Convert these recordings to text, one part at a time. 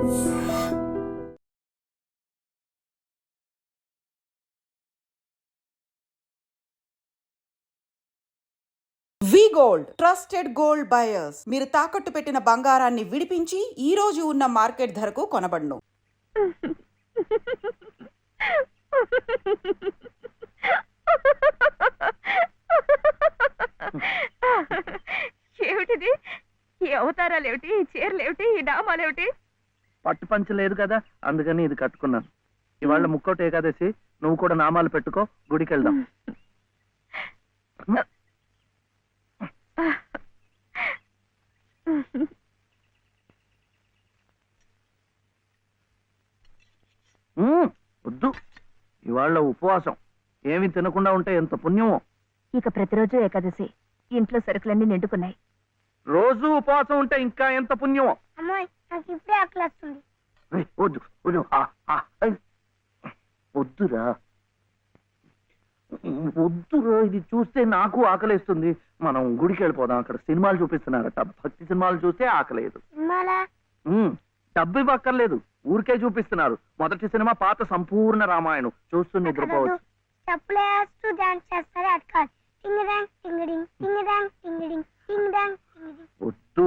వి gold trusted gold buyers. మీరు తాకట్టు పెట్టిన బంగారాన్ని విడిపించి ఈ రోజు ఉన్న మార్కెట్ ధరకు కొనబడును. ఏమిటిది? ఈ అవతారాలేమిటి, ఈ చీరలేమిటి, ఈ డామాలేమిటి? పట్టు పంచ లేదు కదా, అందుకని ఇది కట్టుకున్నాను. ఇవాళ ముక్కోటి ఏకాదశి, నువ్వు కూడా నామాలు పెట్టుకో, గుడికి వెళ్దాం. వద్దు, ఇవాళ ఉపవాసం. ఏమి తినకుండా ఉంటే ఎంత పుణ్యమో. ఇక ప్రతిరోజు ఏకాదశి, ఇంట్లో సరుకులన్నీ నిండుకున్నాయి. రోజు ఉపవాసం ఉంటే ఇంకా ఎంత పుణ్యమో. వద్దు వద్దు, వద్దురా వద్దురా, ఇది చూస్తే నాకు ఆకలేస్తుంది. మనం గుడికి వెళ్ళిపోదాం, అక్కడ సినిమాలు చూపిస్తున్నారట. భక్తి సినిమాలు చూస్తే ఆకలేదు. డబ్బు ఇవ్వక్కర్లేదు, ఊరికే చూపిస్తున్నారు. మొదటి సినిమా పాత సంపూర్ణ రామాయణం చూస్తూ నిద్రపోవచ్చు. వద్దు,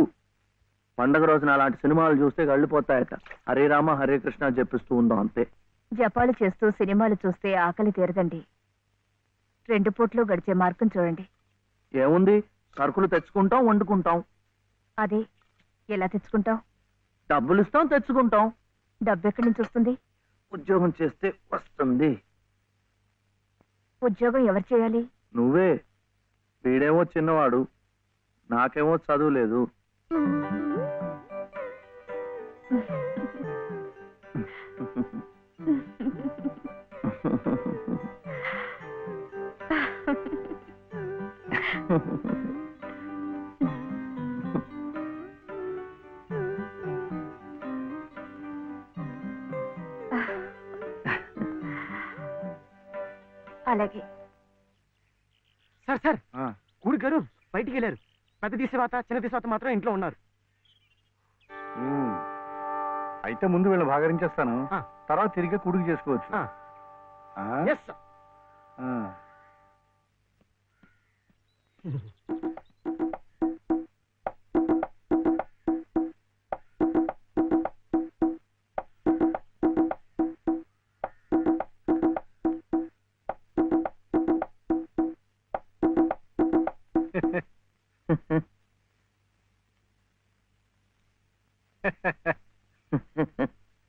పండగ రోజున అలాంటి సినిమాలు చూస్తే గళ్ళిపోతాయట. హరే రామ హరే కృష్ణ చెప్పిస్తూ ఉందాం అంతే. జపాలు చేస్తూ సినిమాలు చూస్తే ఆకలి తీరదండి. 2 పూట్లు గడిచే మార్గం చూడండి. ఏముంది, సరుకులు తెచ్చుకుంటాం, వండుకుంటాం. అదే, ఎలా తెచ్చుకుంటాం? డబ్బులు ఇస్తాం, తెచ్చుకుంటాం. డబ్బు ఎక్కడి నుంచి వస్తుంది? ఉద్యోగం చేస్తే వస్తుంది. ఉద్యోగం ఎవరు చేయాలి? నువ్వే. వీడేమో చిన్నవాడు, నాకేమో చదువు లేదు. అలాగే. సార్ సార్, కూడి గారు బయటికి వెళ్ళారు. పెద్ద తీసేవాత చిన్న తీసేవాత మాత్రం ఇంట్లో ఉన్నారు. అయితే ముందు వీళ్ళు భాగరించేస్తాను, తర్వాత తిరిగి కూడికి చేసుకోవచ్చు. Yes sir.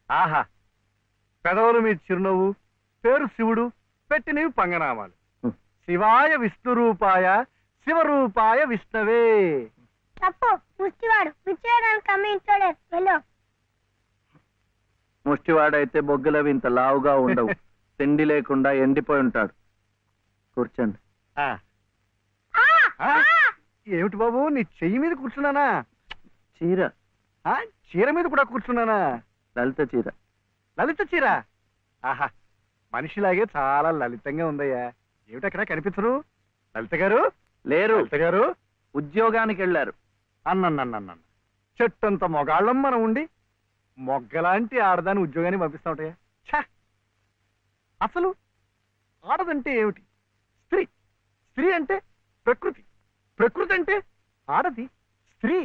ఆహా, పెదవులు మీ చిరునవ్వు, పేరు శివుడు, పెట్టినవి పంగనామాలు. శివాయ విష్ణురూపాయ శివరూపాయ విష్ణవే. ముష్టివాడైతే బొగ్గులవి ఇంత లావుగా ఉండవు. తిండి లేకుండా ఎండిపోయి ఉంటాడు. కూర్చోండి. ఏమిటి బాబు, నీ చెయ్యి మీద కూర్చున్నానా? చీర. చీర మీద కూడా కూర్చున్నానా? లలిత చీర. లలిత చీర? ఆహా, మనిషిలాగే చాలా లలితంగా ఉందయ్యా. ఏమిటక్కడ కనిపించరు? లలిత గారు లేరు. లలిత గారు ఉద్యోగానికి వెళ్ళారు. అన్నన్నన్నన్న చెట్టంత మొగాళ్ళం మనం ఉండి మొగ్గలాంటి ఆడదాన్ని ఉద్యోగాన్ని పంపిస్తా ఉంటాయా? ఛా! అసలు ఆడదంటే ఏమిటి? స్త్రీ. స్త్రీ అంటే ప్రకృతి. ప్రకృతి అంటే ఆడది. స్త్రీ,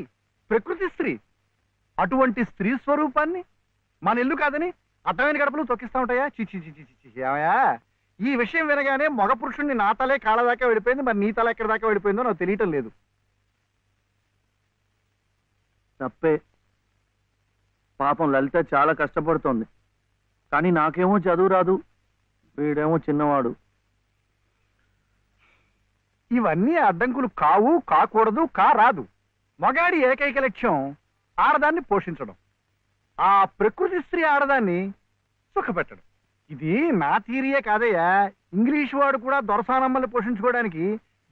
ప్రకృతి స్త్రీ. అటువంటి స్త్రీ స్వరూపాన్ని మన ఇల్లు కాదని అర్థమైన గడపలు తొక్కిస్తా ఉంటాయా? చిచి చిచి చిచి. ఏమయ్యా, ఈ విషయం వినగానే మగ పురుషుణ్ణి నా తలే కాళ్ళ దాకా వెళ్ళిపోయింది, మరి నీ తల ఎక్కడి దాకా వెళ్ళిపోయిందో నాకు తెలియటం లేదు. తప్పే. పాపం లలిత చాలా కష్టపడుతోంది. కానీ నాకేమో చదువు రాదు, వీడేమో చిన్నవాడు. ఇవన్నీ అడ్డంకులు కావు, కాకూడదు, కారాదు. మగాడి ఏకైక లక్ష్యం ఆడదాన్ని పోషించడం, ఆ ప్రకృతి స్త్రీ ఆడదాన్ని సుఖపెట్టడం. ఇది నా థియరీయే కాదయ్యా. ఇంగ్లీష్ వాడు కూడా దొరసానమ్మల్ని పోషించుకోవడానికి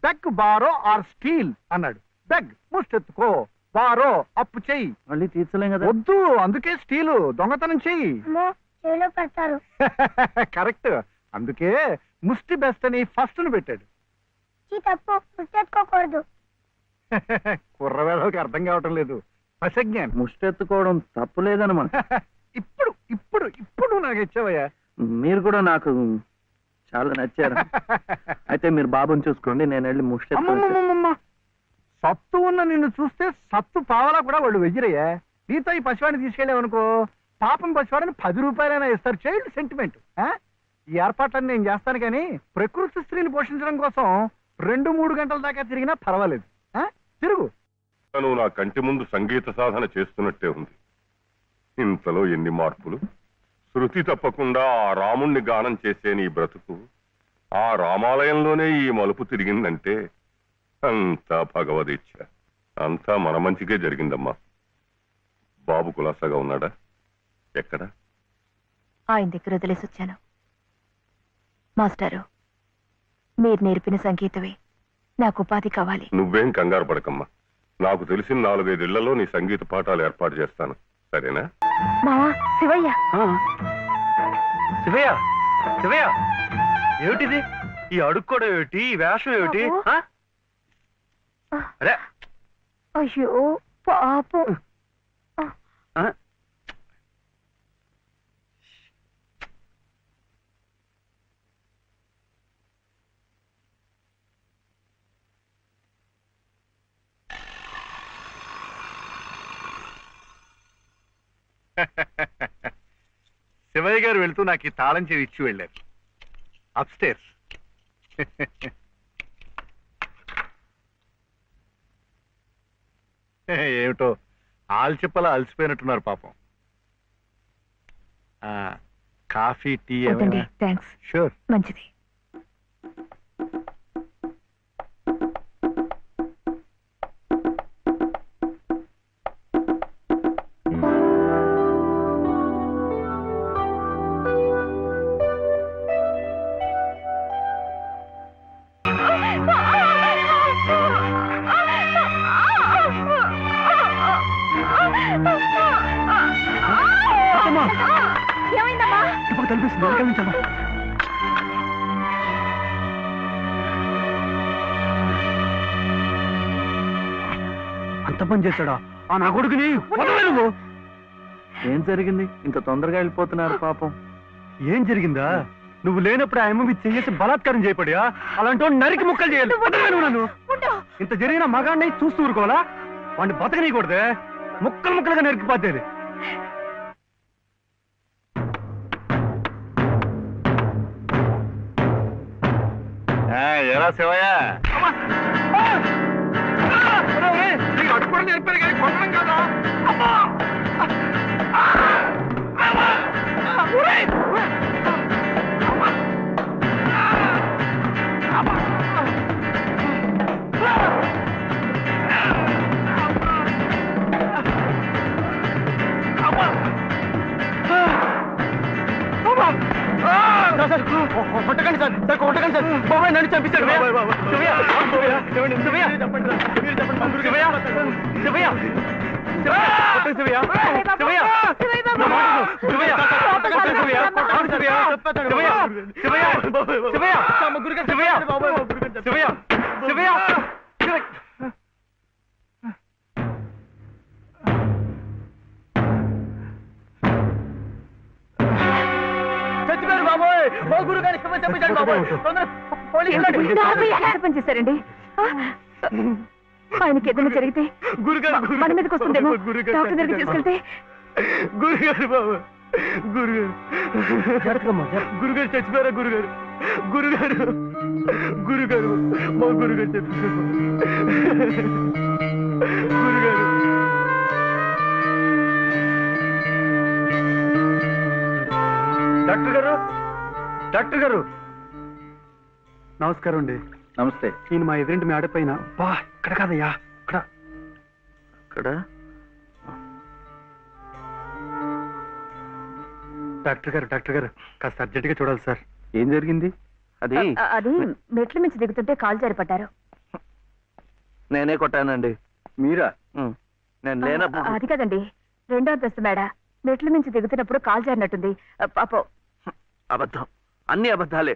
బెగ్, బారో ఆర్ స్టీల్ అన్నాడు. బెగ్ ముష్టెత్తుకో, బారో అప్పు చెయ్యి. మళ్ళీ తీర్చలేం కదా. వద్దు, అందుకే స్టీలు దొంగతనం చెయ్యి. కరెక్ట్, అందుకే ముష్టి బెస్ట్ అని ఫస్ట్ ను పెట్టాడు. కుర్రవేళకి అర్థం కావటం లేదు. పసజ్ఞానం. ముష్టెత్తుకోవడం తప్పులేదనమాట. నాకు ఇచ్చావయ్యా. మీరు కూడా నాకు చాలా నచ్చారు. అయితే మీరు బాబుని చూసుకోండి, నేను వెళ్ళి ముష్టి అమ్మమ్మమ్మమ్మ, సత్తు ఉన్న నిన్ను చూస్తే సత్తు పావలా కూడా వాళ్ళు వెయ్యరయ్యా. నీతో ఈ పసివాడిని తీసుకెళ్ళావనుకో, పాపం పసివాడిని 10 రూపాయలైనా ఇస్తారు. Child sentiment. ఈ ఏర్పాట్లన్నీ నేను చేస్తాను, కానీ ప్రకృతి స్త్రీని పోషించడం కోసం 2-3 గంటల దాకా తిరిగినా పర్వాలేదు. తిరుగు. నువ్వు నా కంటి ముందు సంగీత సాధన చేస్తున్నట్టే ఉంది. ఇంతలో ఎన్ని మార్పులు! శృతి తప్పకుండా ఆ రాముణ్ణి గానం చేసే నీ బ్రతుకు ఆ రామాలయంలోనే ఈ మలుపు తిరిగిందంటే అంతా భగవదీచ్ఛ. అంతా మన మంచికే జరిగిందమ్మా. బాబు కులాసాగా ఉన్నాడా? ఎక్కడ? ఆయన దగ్గర వదిలేసి వచ్చాను. మాస్టారు, మీరు నేర్పిన సంగీతమే నాకు ఉపాధి కావాలి. నువ్వేం కంగారు పడకమ్మా. నాకు తెలిసిన 4-5 ఇళ్లలో నీ సంగీత పాఠాలు ఏర్పాటు చేస్తాను, సరేనా? మావా, శివయ్య. శివయ్య, శివయ్య, ఏమిటిది? ఈ అడుక్కోవడం ఏమిటి? ఈ వేషం ఏమిటి? అరే, అయ్యో పాపం. శివయ్య గారు వెళ్తూ నాకు ఈ తాళం చెవి ఇచ్చి వెళ్ళారు. అప్స్టేర్స్. ఏమిటో ఆల్చిప్పలా అలసిపోయినట్టున్నారు పాపం. కాఫీ, టీ వద్దండి, థ్యాంక్స్. షూర్. మంచిది. ఏమైందమ్మా? అంత పని చేశాడా ఆ నా కొడుకుని? వదలవు. ఏం జరిగింది? ఇంత తొందరగా వెళ్ళిపోతున్నారు పాపం. ఏం జరిగిందా? నువ్వు లేనప్పుడు ఆ అమ్మ చేసి బలాత్కారం చేయబడియా? అలాంటి నరికి ముక్కలు చేయాలి. వదలవు నన్ను. ఇంత జరిగిన మగాడిని చూస్తూ ఊరుకోవాలా? వాడిని బతకనీయకూడదే, ముక్కలు ముక్కలుగా నరికిపోతేది. ఎలా శివయ్య? అడుక్కోవడం నేర్పారు కానీ కొట్టడం కదా. కొట్టకండి సార్, కొట్టకండి సార్. బాబాయ్ నన్ను చంపిస్తాడు. పని చేశారండి. ఆయనకి ఏదైనా జరిగితే మన మీదకి వస్తుందేమో. డాక్టర్ దగ్గరికి తీసుకెళ్తే. గురుగారు బాబు, గురుగారు గురుగారు చచ్చిపోయారా? గురుగారు, గురుగారు, గురుగారు, మా గురుగారు చచ్చిపోయారు. గురుగారు, డాక్టర్ గారు, డాక్టర్ గారు, నమస్కారం అండి. నమస్తే. నేను మా ఎదురింటి మేడ పైన. బా, ఇక్కడ కాదయ్యా, ఇక్కడ. ఇక్కడ డాక్టర్ గారు కాస్త అర్జెంట్ గా చూడాలి సార్. ఏం జరిగింది? అది అది మెట్ల మించి దిగుతుంటే కాలు జారిపడ్డారు. నేనే కొట్టానండి. మీరా? నేను లేనప్పుడు. అది కదండి, 2వ అంతస్తు మేడ. మెట్ల మించి దిగుతున్నప్పుడు కాలు జారినట్టుంది. పాపం. అబద్ధం, అన్ని అబద్ధాలే.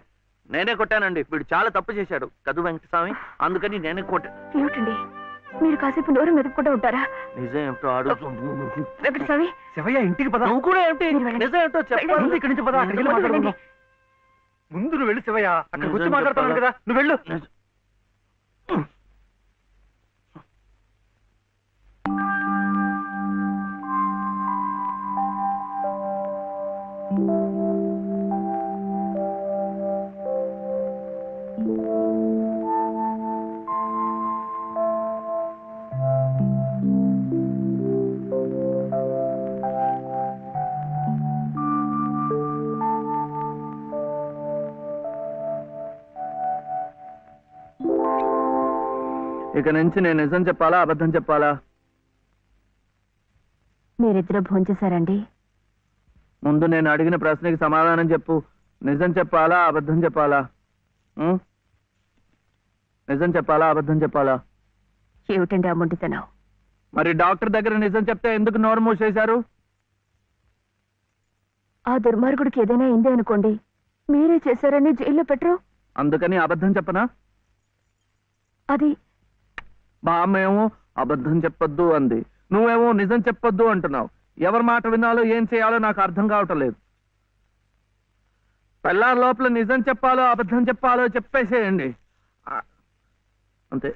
నేనే కొట్టానండి. వీడు చాలా తప్పు చేశాడు కదు వెంకటస్వామి, అందుకని నేనే కొట్టా. ఏమిటండి మీరు కాసేపు నోరు మెదుపుకుంటూ ఉంటారా? నిజం ఏమిటో అడుగు. వెంకటస్వామి, శివయ్య ఇంటికి పద. నువ్వు కూడా ఏమిటి నిజం ఏమిటో చెప్పాలి. ముందు ఇక్కడి నుంచి పద, అక్కడికి వెళ్ళి మాట్లాడుకుందాం. ముందు నువ్వు వెళ్ళు శివయ్య, అక్కడికి వచ్చి నిజం మాట్లాడుతున్నాను చెప్పాలా? కదా, నువ్వు వెళ్ళు. ఇక నుంచి నేను నిజం చెప్పాలా అబద్ధం చెప్పాలా? మీరిద్దరూ భోంచేశారండి? ముందు నేను అడిగిన ప్రశ్నకి సమాధానం చెప్పు. నిజం చెప్పాలా అబద్ధం చెప్పాలా? ఉం? నిజం చెప్పాలా అబద్ధం చెప్పాలా? ఏమిటండి ఆ మొండితనం? మరి డాక్టర్ దగ్గర నిజం చెప్తే ఎందుకు నోరు మూసేశారు? ఆ దుర్మార్గుడికి ఏదైనా అయిందే అనుకోండి, మీరే చేశారని జైల్లో పెట్టరు. అందుకని అబద్ధం చెప్పనా? అది బామ్మేమో అబద్ధం చెప్పొద్దు అంది, నువ్వేమో నిజం చెప్పొద్దు అంటున్నావు. ఎవరి మాట వినాలో ఏం చేయాలో నాకు అర్థం కావటం లేదు. పెళ్ళారి లోపల నిజం చెప్పాలో అబద్ధం చెప్పాలో చెప్పేసేయండి అంతే.